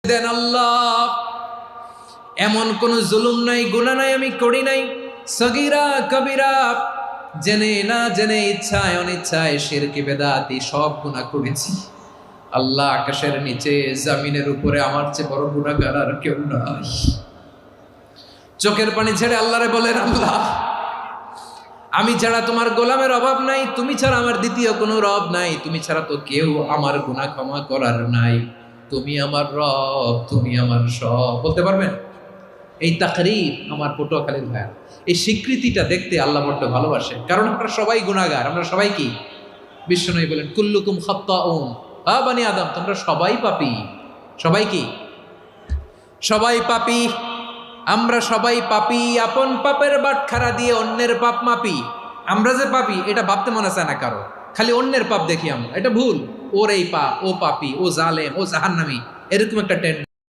দেন আল্লাহ। এমন কোন জুলুম নাই, গুনাহ নাই আমি করি নাই, সগীরা কবিরা, জেনে না জেনে, ইচ্ছায় অনিচ্ছায়, শিরকি বেদাতি সব গুনাহ করেছি। আল্লাহ, আকাশের নিচে জমিনের উপরে আমার চেয়ে বড় গুনাহগার আর কেউ নাই। চোখের পানি ছেড়ে আল্লাহরে বলেন, আল্লাহ আমি ছাড়া তোমার গোলামের অভাব নাই, তুমি ছাড়া আমার দ্বিতীয় কোনো রব নাই, তুমি ছাড়া তো কেউ আমার গুনাহ ক্ষমা করার নাই, তুমি আমার রব, তুমি আমার সব। বলতে পারবেন? এই তাকরীর আমার পটুয়াখালীর ভাইয়া, এই স্বীকৃতিটা দেখতে আল্লাহ বড্ড ভালোবাসে, কারণ আমরা সবাই গুনাহগার। আমরা সবাই কি? বিশ্বনবী বলেন, কুল্লুকুম খাত্তাউন, বানি আদম, তোমরা সবাই পাপী। সবাই কি? সবাই পাপী। আমরা সবাই পাপী। আপন পাপের বাটখারা দিয়ে অন্যের পাপ মাপি। আমরা যে পাপী এটা ভাবতে মনে চায় না কারো, খালি অন্যের পাপ দেখি আমরা। এটা ভুল। ওর এই পাপ, ও পাপী, ও জালেম, ও জাহান্নামী, এরকম একটা টেন্ডেন্সি।